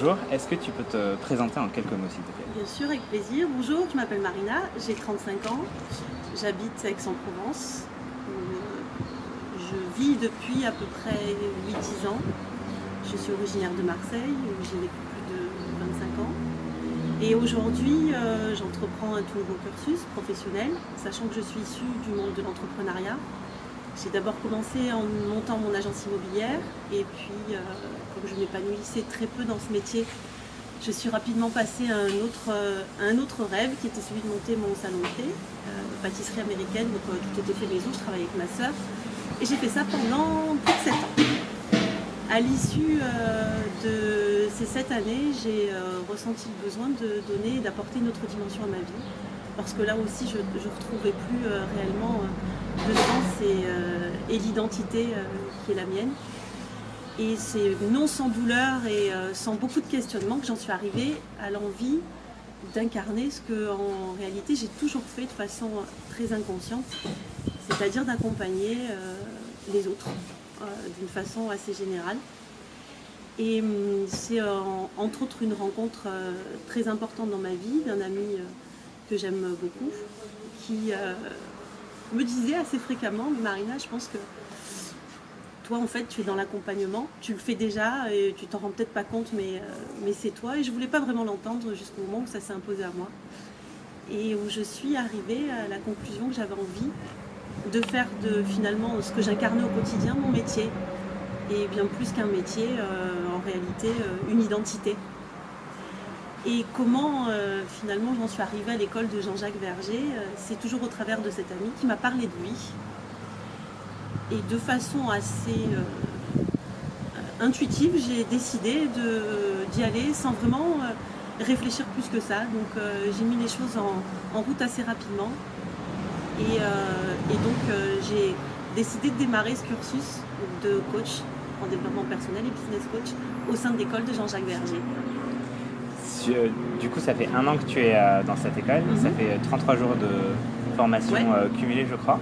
bonjour. Est-ce que tu peux te présenter en quelques mots, s'il te plaît? Bien sûr, avec plaisir. Bonjour, je m'appelle Marina, j'ai 35 ans, j'habite Aix-en-Provence. Je vis depuis à peu près 8-10 ans. Je suis originaire de Marseille, où j'ai vécu plus de 25 ans. Et aujourd'hui, j'entreprends un tout nouveau cursus professionnel, sachant que je suis issue du monde de l'entrepreneuriat. J'ai d'abord commencé en montant mon agence immobilière et puis, comme je m'épanouissais très peu dans ce métier, je suis rapidement passée à un autre rêve qui était celui de monter mon salon de thé, pâtisserie américaine, donc tout était fait maison, je travaillais avec ma sœur. Et j'ai fait ça pendant plus de 7 ans. À l'issue de ces 7 années, j'ai ressenti le besoin de donner et d'apporter une autre dimension à ma vie. Parce que là aussi, je ne retrouvais plus réellement le sens et l'identité qui est la mienne. Et c'est non sans douleur et sans beaucoup de questionnements que j'en suis arrivée à l'envie d'incarner ce que en réalité j'ai toujours fait de façon très inconsciente, c'est-à-dire d'accompagner les autres d'une façon assez générale. Et c'est entre autres une rencontre très importante dans ma vie d'un ami que j'aime beaucoup, qui me disait assez fréquemment: mais Marina, je pense que toi en fait tu es dans l'accompagnement, tu le fais déjà et tu t'en rends peut-être pas compte, mais c'est toi. Et je voulais pas vraiment l'entendre jusqu'au moment où ça s'est imposé à moi et où je suis arrivée à la conclusion que j'avais envie de faire de finalement ce que j'incarnais au quotidien mon métier, et bien plus qu'un métier, en réalité une identité. Et comment finalement j'en suis arrivée à l'école de Jean-Jacques Verger, c'est toujours au travers de cet ami qui m'a parlé de lui. Et de façon assez intuitive, j'ai décidé d'y aller sans vraiment réfléchir plus que ça. Donc j'ai mis les choses en route assez rapidement. Et donc j'ai décidé de démarrer ce cursus de coach en développement personnel et business coach au sein de l'école de Jean-Jacques Verger. Du coup, ça fait 1 an que tu es dans cette école. Ça fait 33 jours de formation cumulée, je crois.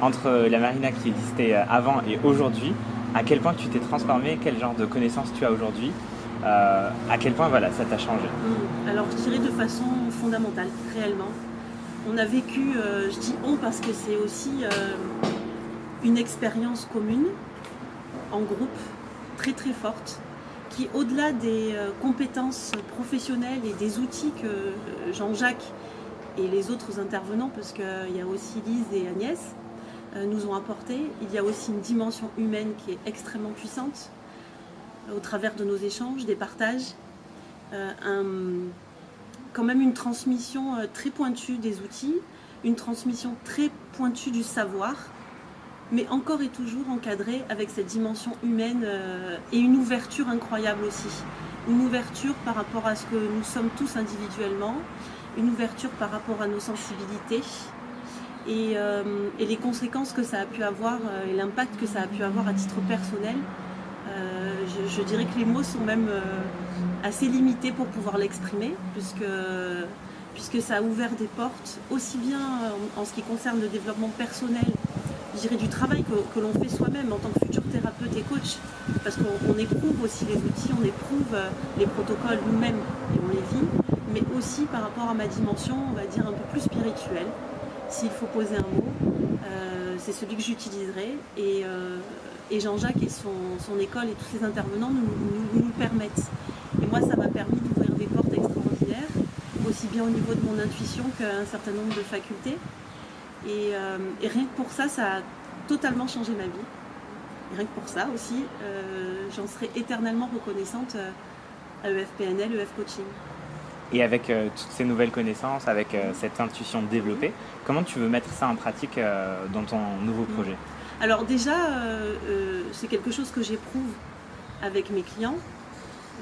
Entre la Marina qui existait avant et aujourd'hui, à quel point tu t'es transformée, quel genre de connaissances tu as aujourd'hui, à quel point voilà, ça t'a changé? Alors je dirais de façon fondamentale, réellement. On a vécu, je dis on parce que c'est aussi une expérience commune, en groupe, très très forte, qui au-delà des compétences professionnelles et des outils que Jean-Jacques et les autres intervenants, parce qu'il y a aussi Lise et Agnès, nous ont apporté, il y a aussi une dimension humaine qui est extrêmement puissante, au travers de nos échanges, des partages, quand même une transmission très pointue des outils, une transmission très pointue du savoir, mais encore et toujours encadrée avec cette dimension humaine et une ouverture incroyable aussi. Une ouverture par rapport à ce que nous sommes tous individuellement, une ouverture par rapport à nos sensibilités et les conséquences que ça a pu avoir et l'impact que ça a pu avoir à titre personnel. Je dirais que les mots sont même assez limités pour pouvoir l'exprimer, puisque ça a ouvert des portes aussi bien en ce qui concerne le développement personnel, je dirais du travail que l'on fait soi-même en tant que futur thérapeute et coach, parce qu'on éprouve aussi les outils, on éprouve les protocoles nous-mêmes et on les vit, mais aussi par rapport à ma dimension, on va dire un peu plus spirituelle. S'il faut poser un mot, c'est celui que j'utiliserai, et Jean-Jacques et son école et tous ses intervenants nous le permettent. Et moi, ça m'a permis d'ouvrir des portes extraordinaires, aussi bien au niveau de mon intuition qu'un certain nombre de facultés. Et rien que pour ça, ça a totalement changé ma vie. Et rien que pour ça aussi, j'en serai éternellement reconnaissante à EFPNL, EF Coaching. Et avec toutes ces nouvelles connaissances, avec cette intuition développée, comment tu veux mettre ça en pratique dans ton nouveau projet? Alors déjà, c'est quelque chose que j'éprouve avec mes clients,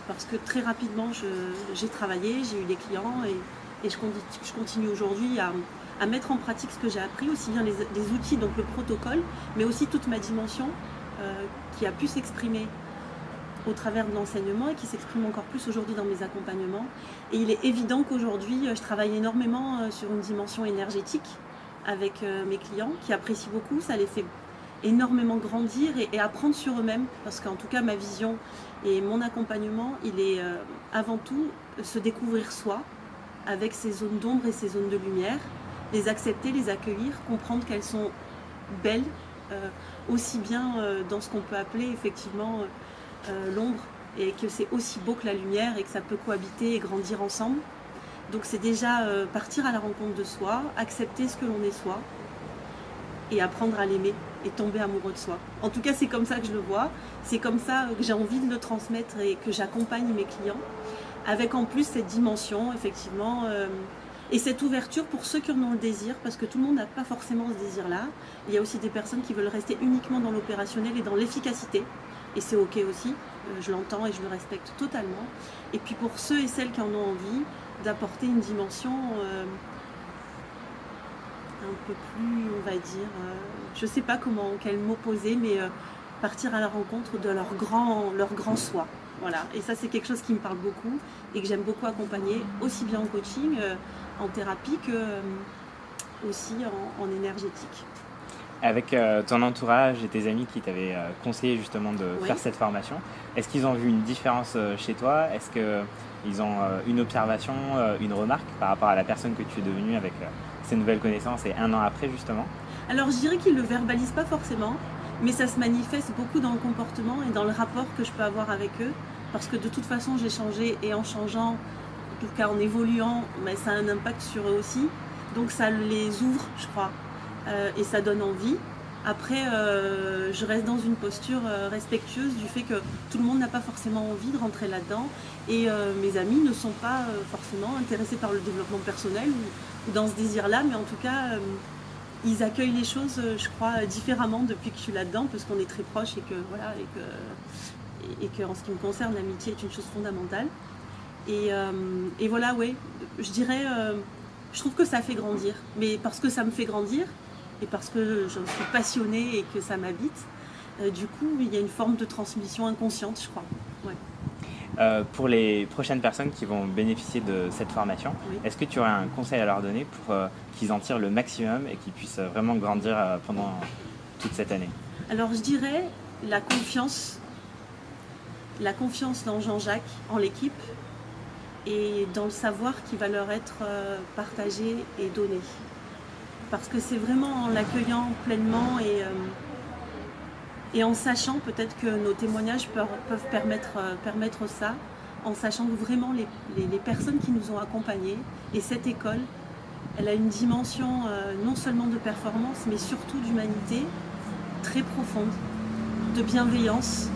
parce que très rapidement, j'ai travaillé, j'ai eu des clients, et je continue aujourd'hui à mettre en pratique ce que j'ai appris, aussi bien les outils, donc le protocole, mais aussi toute ma dimension qui a pu s'exprimer au travers de l'enseignement et qui s'exprime encore plus aujourd'hui dans mes accompagnements. Et il est évident qu'aujourd'hui, je travaille énormément sur une dimension énergétique avec mes clients qui apprécient beaucoup. Ça les fait énormément grandir et apprendre sur eux-mêmes, parce qu'en tout cas ma vision et mon accompagnement, il est avant tout se découvrir soi, avec ses zones d'ombre et ses zones de lumière, les accepter, les accueillir, comprendre qu'elles sont belles, aussi bien dans ce qu'on peut appeler effectivement l'ombre, et que c'est aussi beau que la lumière et que ça peut cohabiter et grandir ensemble. Donc c'est déjà partir à la rencontre de soi, accepter ce que l'on est soi et apprendre à l'aimer et tomber amoureux de soi. En tout cas, c'est comme ça que je le vois, c'est comme ça que j'ai envie de le transmettre et que j'accompagne mes clients, avec en plus cette dimension, effectivement, et cette ouverture pour ceux qui en ont le désir, parce que tout le monde n'a pas forcément ce désir-là. Il y a aussi des personnes qui veulent rester uniquement dans l'opérationnel et dans l'efficacité, et c'est ok aussi, je l'entends et je le respecte totalement. Et puis pour ceux et celles qui en ont envie, d'apporter une dimension un peu plus, on va dire, je ne sais pas quel mot poser, mais partir à la rencontre de leur grand soi. Voilà. Et ça, c'est quelque chose qui me parle beaucoup et que j'aime beaucoup accompagner, aussi bien en coaching, en thérapie, que aussi en énergétique. Avec ton entourage et tes amis qui t'avaient conseillé justement de faire cette formation, est-ce qu'ils ont vu une différence chez toi? Est-ce qu'ils ont une observation, une remarque par rapport à la personne que tu es devenue avec ces nouvelles connaissances et un an après justement? Alors je dirais qu'ils ne le verbalisent pas forcément, mais ça se manifeste beaucoup dans le comportement et dans le rapport que je peux avoir avec eux, parce que de toute façon j'ai changé, et en changeant, en tout cas en évoluant, ça a un impact sur eux aussi, donc ça les ouvre, je crois. Et ça donne envie. Après, je reste dans une posture respectueuse du fait que tout le monde n'a pas forcément envie de rentrer là-dedans, et mes amis ne sont pas forcément intéressés par le développement personnel ou dans ce désir-là, mais en tout cas, ils accueillent les choses, je crois, différemment depuis que je suis là-dedans, parce qu'on est très proches et que voilà, et que en ce qui me concerne, l'amitié est une chose fondamentale. Et voilà, ouais, je dirais, je trouve que ça fait grandir, mais parce que ça me fait grandir, et parce que j'en suis passionnée et que ça m'habite, du coup, il y a une forme de transmission inconsciente, je crois. Ouais. Pour les prochaines personnes qui vont bénéficier de cette formation, est-ce que tu aurais un conseil à leur donner pour qu'ils en tirent le maximum et qu'ils puissent vraiment grandir pendant toute cette année? Alors, je dirais la confiance dans Jean-Jacques, en l'équipe, et dans le savoir qui va leur être partagé et donné. Parce que c'est vraiment en l'accueillant pleinement et en sachant peut-être que nos témoignages peuvent permettre ça, en sachant que vraiment les personnes qui nous ont accompagnés, et cette école, elle a une dimension non seulement de performance, mais surtout d'humanité très profonde, de bienveillance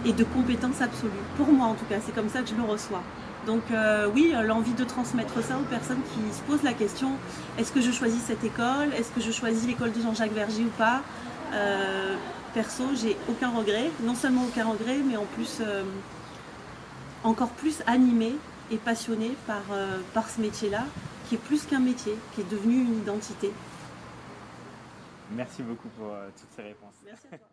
et de compétence absolue. Pour moi en tout cas, c'est comme ça que je le reçois. Donc oui, l'envie de transmettre ça aux personnes qui se posent la question, est-ce que je choisis cette école? Est-ce que je choisis l'école de Jean-Jacques Vergy ou pas? Perso, j'ai aucun regret, non seulement aucun regret, mais en plus encore plus animée et passionnée par ce métier-là, qui est plus qu'un métier, qui est devenu une identité. Merci beaucoup pour toutes ces réponses. Merci à toi.